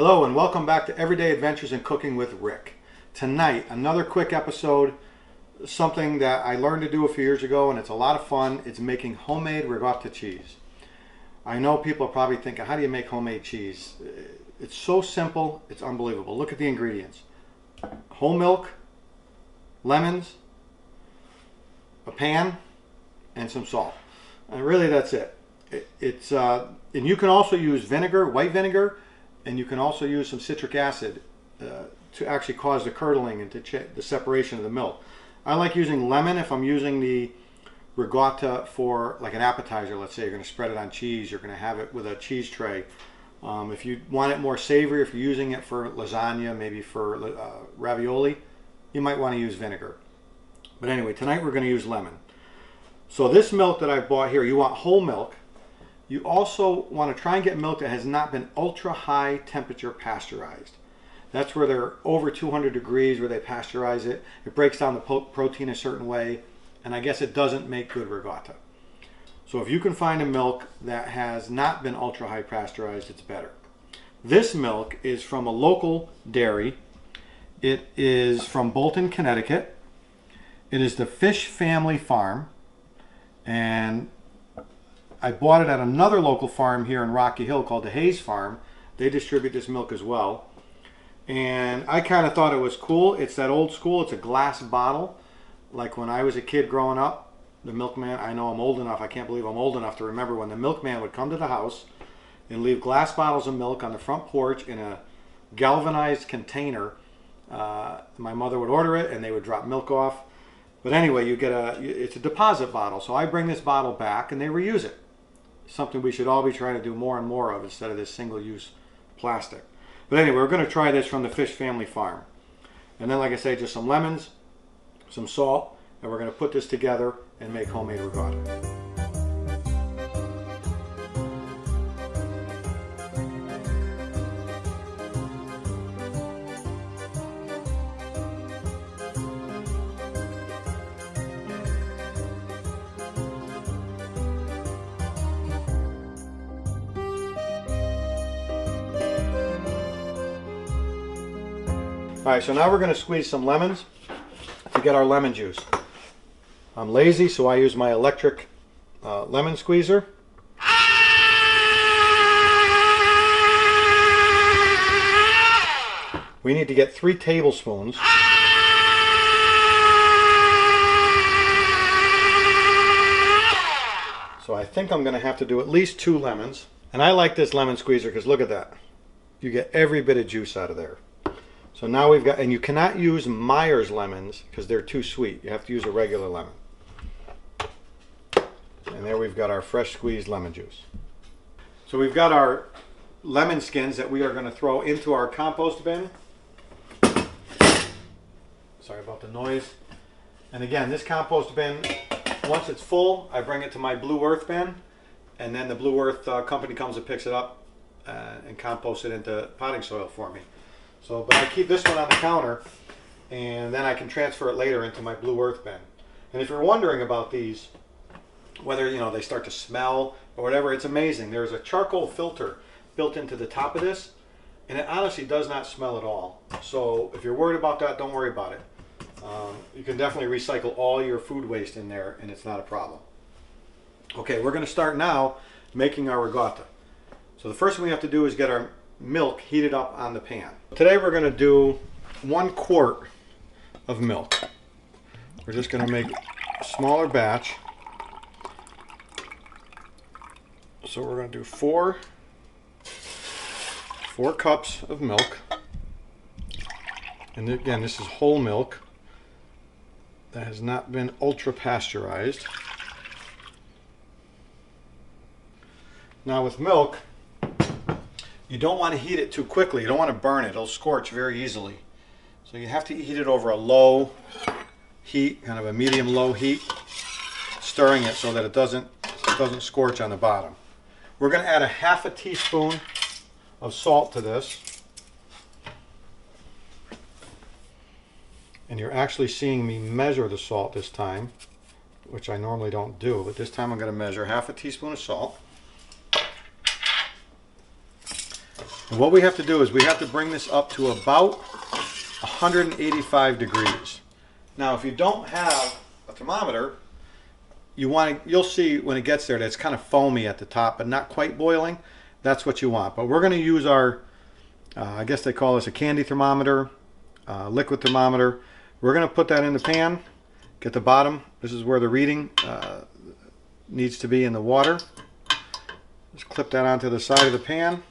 Hello and welcome back to Everyday Adventures in Cooking with Rick. Tonight, another quick episode, something that I learned to do a few years ago and it's a lot of fun. It's making homemade ricotta cheese. I know people are probably thinking, how do you make homemade cheese? It's so simple, it's unbelievable. Look at the ingredients. Whole milk, lemons, a pan, and some salt. And really that's it. And you can also use vinegar, white vinegar, and you can also use some citric acid to actually cause the curdling and the separation of the milk. I like using lemon if I'm using the ricotta for like an appetizer. Let's say you're going to spread it on cheese, you're going to have it with a cheese tray. If you want it more savory, if you're using it for lasagna, maybe for ravioli, you might want to use vinegar. But anyway, tonight we're going to use lemon. So this milk that I've bought here, you want whole milk. You also want to try and get milk that has not been ultra high temperature pasteurized. That's where they're over 200 degrees where they pasteurize it. It breaks down the protein a certain way, and I guess it doesn't make good ricotta. So if you can find a milk that has not been ultra high pasteurized, it's better. This milk is from a local dairy. It is from Bolton, Connecticut. It is the Fish Family Farm, and I bought it at another local farm here in Rocky Hill called the Hayes Farm. They distribute this milk as well. And I kind of thought it was cool. It's that old school. It's a glass bottle. Like when I was a kid growing up, the milkman, I know I'm old enough, I can't believe I'm old enough to remember when the milkman would come to the house and leave glass bottles of milk on the front porch in a galvanized container. My mother would order it and they would drop milk off. But anyway, it's a deposit bottle. So I bring this bottle back and they reuse it. Something we should all be trying to do more and more of instead of this single-use plastic. But anyway, we're going to try this from the Fish Family Farm. And then, like I say, just some lemons, some salt, and we're going to put this together and make homemade ricotta. All right, so now we're going to squeeze some lemons to get our lemon juice. I'm lazy, so I use my electric lemon squeezer. We need to get 3 tablespoons. So I think I'm going to have to do at least 2 lemons. And I like this lemon squeezer because look at that. You get every bit of juice out of there. So now we've got, and you cannot use Myers lemons because they're too sweet. You have to use a regular lemon. And there we've got our fresh squeezed lemon juice. So we've got our lemon skins that we are going to throw into our compost bin. Sorry about the noise. And again, this compost bin, once it's full, I bring it to my Blue Earth bin. And then the Blue Earth company comes and picks it up and composts it into potting soil for me. So, but I keep this one on the counter, and then I can transfer it later into my Blue Earth bin. And if you're wondering about these, whether they start to smell or whatever, it's amazing. There's a charcoal filter built into the top of this, and it honestly does not smell at all. So if you're worried about that, don't worry about it. You can definitely recycle all your food waste in there, and it's not a problem. Okay, we're going to start now making our ricotta. So the first thing we have to do is get our milk heated up on the pan. Today we're going to do 1 quart of milk. We're just going to make a smaller batch. So we're going to do 4 cups of milk. And again, this is whole milk that has not been ultra pasteurized. Now with milk, you don't want to heat it too quickly. You don't want to burn it. It'll scorch very easily. So you have to heat it over a low heat, kind of a medium-low heat, stirring it so that it doesn't scorch on the bottom. We're going to add a half a teaspoon of salt to this. And you're actually seeing me measure the salt this time, which I normally don't do, but this time I'm going to measure half a teaspoon of salt. And what we have to do is we have to bring this up to about 185 degrees. Now, if you don't have a thermometer, you'll see when it gets there that it's kind of foamy at the top, but not quite boiling. That's what you want. But we're going to use our, I guess they call this a candy thermometer, liquid thermometer. We're going to put that in the pan, get the bottom. This is where the reading needs to be in the water. Just clip that onto the side of the pan.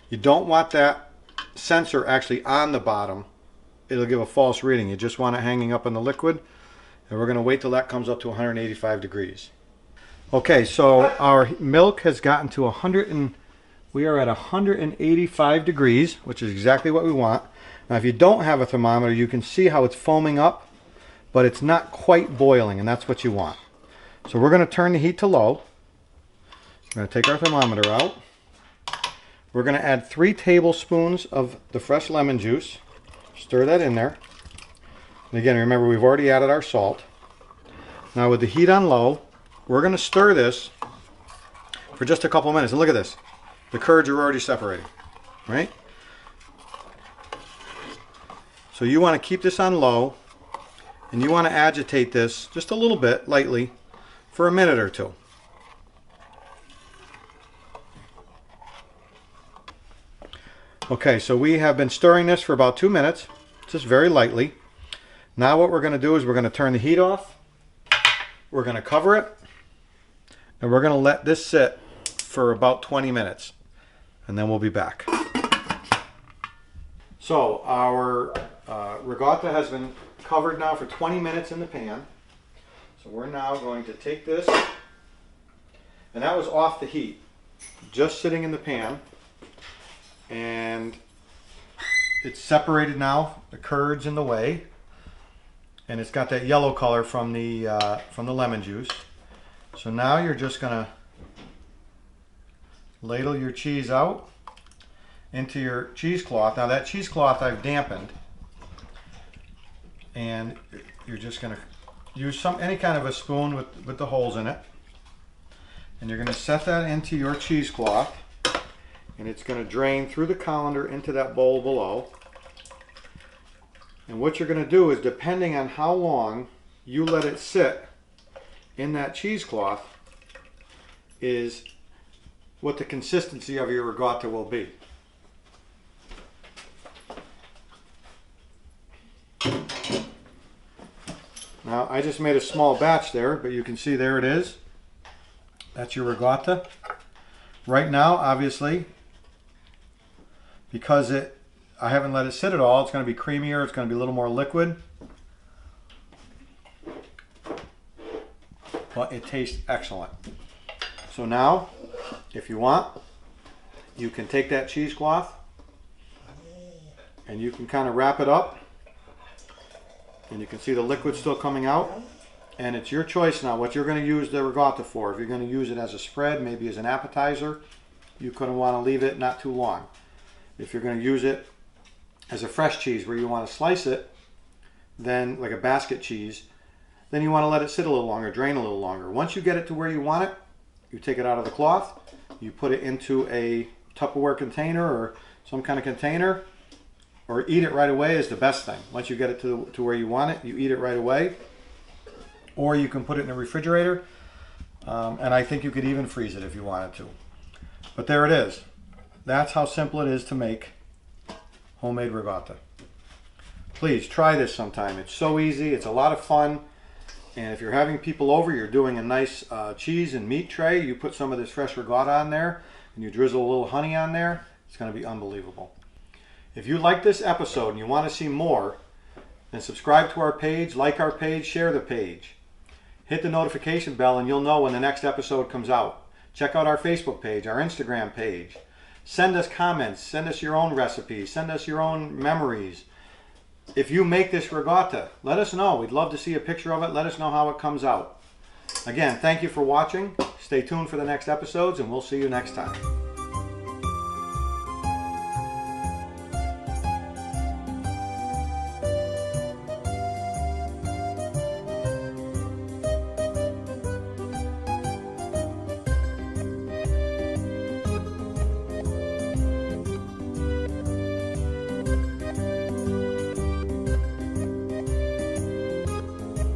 You don't want that sensor actually on the bottom. It'll give a false reading. You just want it hanging up in the liquid. And we're going to wait till that comes up to 185 degrees. Okay, so our milk has gotten to we are at 185 degrees, which is exactly what we want. Now, if you don't have a thermometer, you can see how it's foaming up, but it's not quite boiling, and that's what you want. So we're going to turn the heat to low. We're going to take our thermometer out. We're going to add 3 tablespoons of the fresh lemon juice. Stir that in there. And again, remember, we've already added our salt. Now with the heat on low, we're going to stir this for just a couple minutes. And look at this. The curds are already separating, right? So you want to keep this on low, and you want to agitate this just a little bit, lightly, for a minute or two. Okay, so we have been stirring this for about 2 minutes, just very lightly. Now what we're going to do is we're going to turn the heat off. We're going to cover it, and we're going to let this sit for about 20 minutes, and then we'll be back. So our ricotta has been covered now for 20 minutes in the pan. So we're now going to take this, and that was off the heat, just sitting in the pan. And it's separated now, the curds in the whey, and it's got that yellow color from the lemon juice. So now you're just gonna ladle your cheese out into your cheesecloth. Now that cheesecloth I've dampened, and you're just gonna use any kind of a spoon with the holes in it, and you're gonna set that into your cheesecloth. And it's going to drain through the colander into that bowl below. And what you're going to do is, depending on how long you let it sit in that cheesecloth, is what the consistency of your ricotta will be. Now, I just made a small batch there, but you can see there it is. That's your ricotta. Right now, obviously, because I haven't let it sit at all, it's going to be creamier, it's going to be a little more liquid. But it tastes excellent. So now, if you want, you can take that cheesecloth and you can kind of wrap it up. And you can see the liquid still coming out. And it's your choice now what you're going to use the ricotta for. If you're going to use it as a spread, maybe as an appetizer, you couldn't want to leave it not too long. If you're going to use it as a fresh cheese where you want to slice it, then like a basket cheese, then you want to let it sit a little longer, drain a little longer. Once you get it to where you want it, you take it out of the cloth, you put it into a Tupperware container or some kind of container, or eat it right away is the best thing. Once you get it to where you want it, you eat it right away. Or you can put it in the refrigerator, and I think you could even freeze it if you wanted to. But there it is. That's how simple it is to make homemade ricotta. Please try this sometime. It's so easy. It's a lot of fun. And if you're having people over, you're doing a nice cheese and meat tray, you put some of this fresh ricotta on there, and you drizzle a little honey on there, it's going to be unbelievable. If you like this episode and you want to see more, then subscribe to our page, like our page, share the page. Hit the notification bell and you'll know when the next episode comes out. Check out our Facebook page, our Instagram page. Send us comments, send us your own recipes, send us your own memories. If you make this ricotta, let us know. We'd love to see a picture of it. Let us know how it comes out. Again, thank you for watching. Stay tuned for the next episodes and we'll see you next time.